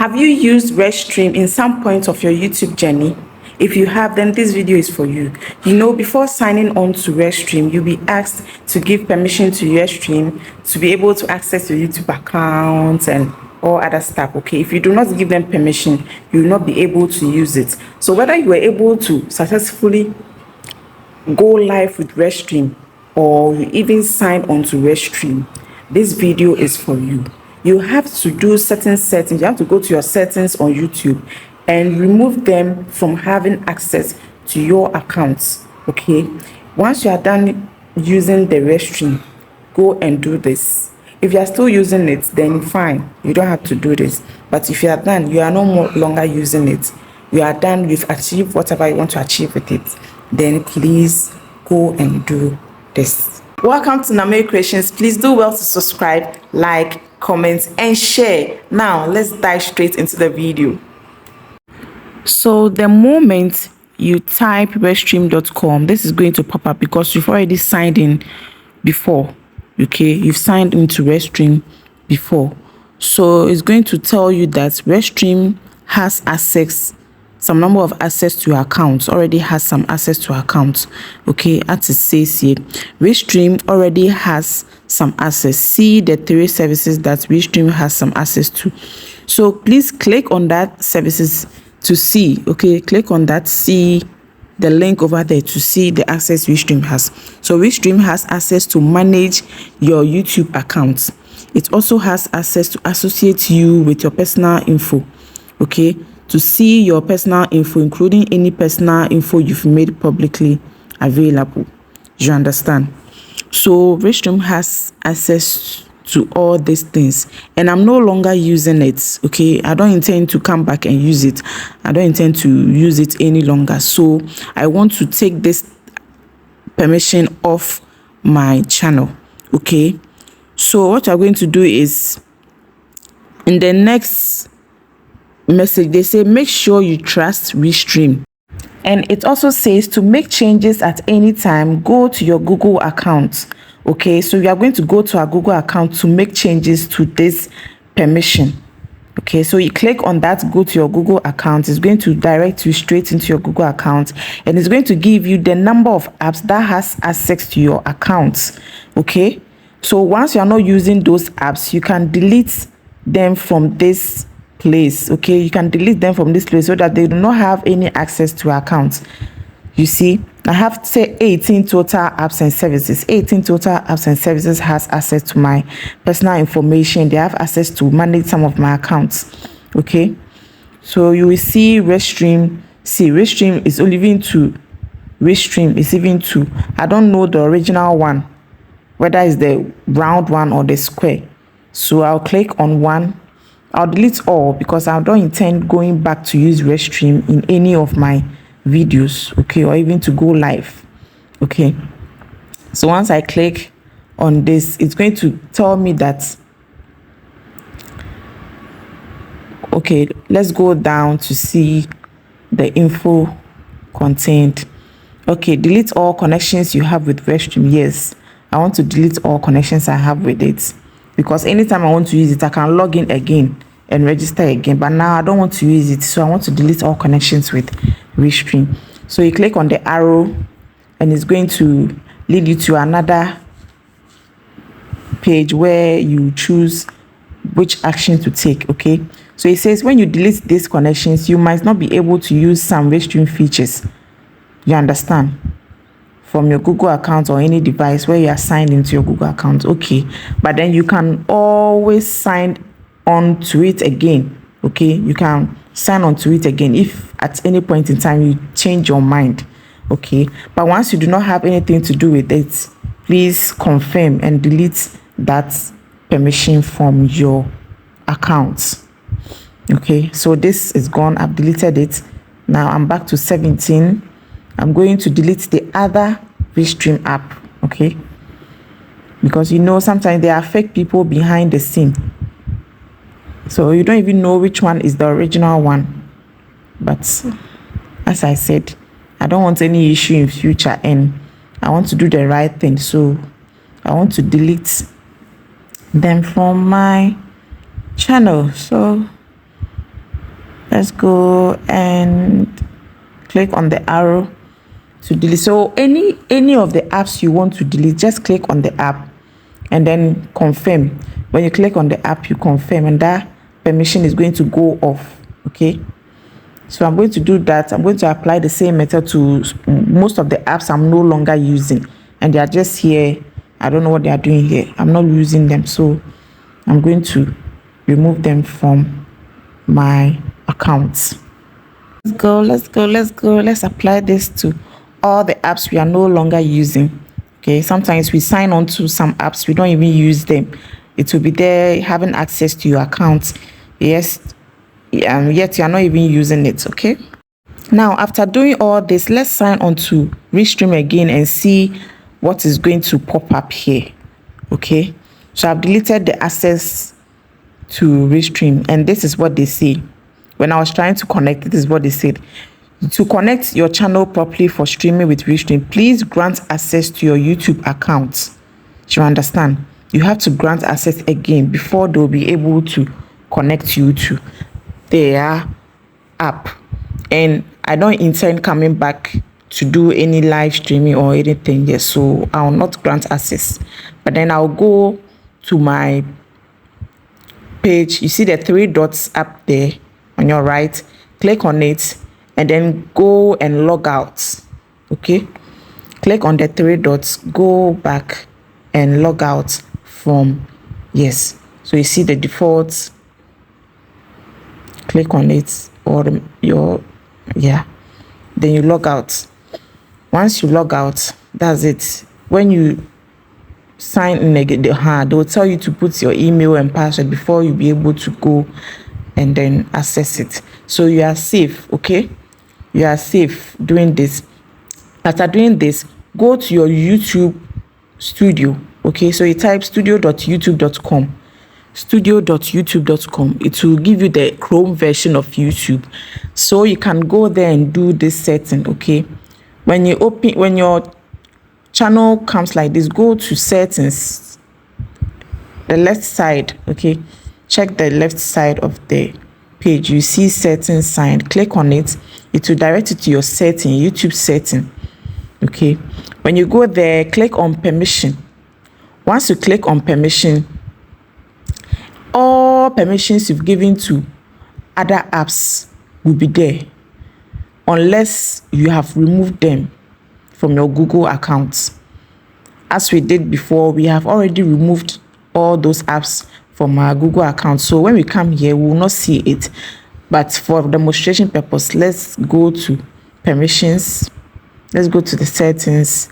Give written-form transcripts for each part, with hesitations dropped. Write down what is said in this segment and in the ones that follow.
Have you used Restream in some point of your YouTube journey? If you have, then this video is for you. You know, before signing on to Restream, you'll be asked to give permission to Restream to be able to access your YouTube account and all other stuff. Okay, if you do not give them permission, you will not be able to use it. So whether you were able to successfully go live with Restream or you even sign on to Restream, this video is for you. You have to do certain settings. You have to go to your settings on YouTube and remove them from having access to your accounts. Okay, once you are done using the Restream, go and do this. If you are still using it, then fine, you don't have to do this. But if you are done, you are no more longer using it, you are done, you've achieved whatever you want to achieve with it, then please go and do this. Welcome to Namay Creations. Please do well to subscribe, like, comment and share. Now let's dive straight into the video. So the moment you type restream.com, this is going to pop up because you've already signed in before. Okay, you've signed into Restream before, so it's going to tell you that Restream has access, some number of access to your accounts, already has some access to accounts. Okay, as it says here, Restream already has some access. See the 3 services that Restream has some access to. So please click on that services to see. Okay, click on that, see the link over there to see the access Restream has. So Restream has access to manage your YouTube accounts. It also has access to associate you with your personal info. Okay, to see your personal info, including any personal info you've made publicly available. You understand? So Restream has access to all these things, and I'm no longer using it. Okay, I don't intend to come back and use it. I don't intend to use it any longer. So I want to take this permission off my channel. Okay, so what I'm going to do is, in the next message they say make sure you trust Restream, and it also says to make changes at any time, go to your Google account. Okay, so we are going to go to our Google account to make changes to this permission. Okay, so you click on that, go to your Google account. It's going to direct you straight into your Google account, and it's going to give you the number of apps that has access to your account. Okay, so once you are not using those apps, you can delete them from this place. Okay, you can delete them from this place so that they do not have any access to your account. You see, I have, say, 18 total apps and services. 18 total apps and services has access to my personal information. They have access to manage some of my accounts. Okay, so you will see Restream. See, Restream is only even to Restream is even to, I don't know the original one, whether it's the round one or the square. So I'll click on one. I'll delete all because I don't intend going back to use Restream in any of my videos. Okay, or even to go live. Okay, so once I click on this, it's going to tell me that, okay, let's go down to see the info contained. Okay, delete all connections you have with Restream. Yes, I want to delete all connections I have with it, because anytime I want to use it, I can log in again and register again. But now I don't want to use it, so I want to delete all connections with Restream. So you click on the arrow, and it's going to lead you to another page where you choose which action to take. Okay, so it says when you delete these connections, you might not be able to use some Restream features. You understand? From your Google account or any device where you are signed into your Google account. Okay, but then you can always sign on to it again. Okay, you can sign on to it again if at any point in time you change your mind. Okay, but once you do not have anything to do with it, please confirm and delete that permission from your account. Okay, so this is gone. I've deleted it. Now I'm back to 17. I'm going to delete the other Restream app. Okay, because you know sometimes there are fake people behind the scene, so you don't even know which one is the original one. But as I said, I don't want any issue in future, and I want to do the right thing, so I want to delete them from my channel. So Let's go and click on the arrow to delete. So any of the apps you want to delete, just click on the app and then confirm. When you click on the app, you confirm, and that permission is going to go off. Okay, so I'm going to do that. I'm going to apply the same method to most of the apps I'm no longer using, and they are just here. I don't know what they are doing here. I'm not using them, so I'm going to remove them from my account. Let's apply this to all the apps we are no longer using. Okay, sometimes we sign on to some apps, we don't even use them. It will be there having access to your account, yes, yet you are not even using it. Okay, now after doing all this, let's sign on to Restream again and see what is going to pop up here. Okay, so I've deleted the access to Restream, and this is what they say. When I was trying to connect, this is what they said. To connect your channel properly for streaming with Restream, please grant access to your YouTube account. Do you understand? You have to grant access again before they'll be able to connect you to their app. And I don't intend coming back to do any live streaming or anything yet, so I'll not grant access. But then I'll go to my page. You see the 3 dots up there on your right, click on it and then go and log out. Okay, click on the 3 dots, go back and log out from, yes, so you see the default, click on it, or your, yeah, then you log out. Once you log out, that's it. When you sign in again, they will tell you to put your email and password before you be able to go and then access it. So you are safe. Okay, you are safe doing this. After doing this, go to your YouTube studio. Okay, so you type studio.youtube.com, studio.youtube.com. It will give you the Chrome version of YouTube, so you can go there and do this setting. Okay, when you open, when your channel comes like this, go to settings, the left side. Okay, check the left side of the page, you see settings sign, click on it. It will direct you to your setting, YouTube setting. Okay, when you go there, click on permission. Once you click on permission, all permissions you've given to other apps will be there, unless you have removed them from your Google account. As we did before, we have already removed all those apps from our Google account, so when we come here we will not see it. But for demonstration purpose, let's go to permissions, let's go to the settings,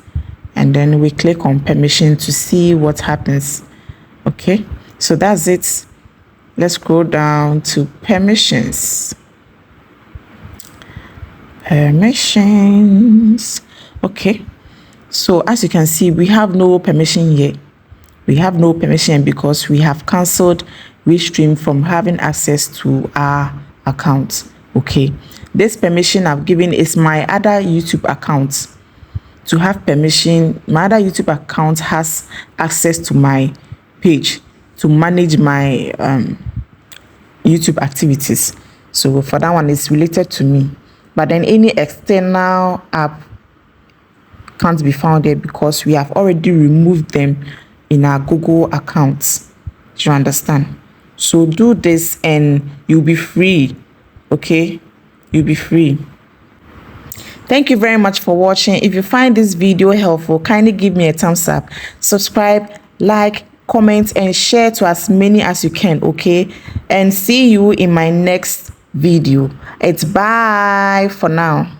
and then we click on permission to see what happens. Okay, so that's it. Let's scroll down to permissions. Okay, so as you can see, we have no permission here. We have no permission because we have cancelled Restream from having access to our account. Okay, this permission I've given is my other YouTube account to have permission. My other YouTube account has access to my page to manage my YouTube activities. So for that one, it's related to me. But then any external app can't be found there because we have already removed them in our Google accounts. Do you understand? So do this and you'll be free. Okay, you'll be free. Thank you very much for watching. If you find this video helpful, kindly give me a thumbs up, subscribe, like, comment, and share to as many as you can. Okay, and see you in my next video. It's bye for now.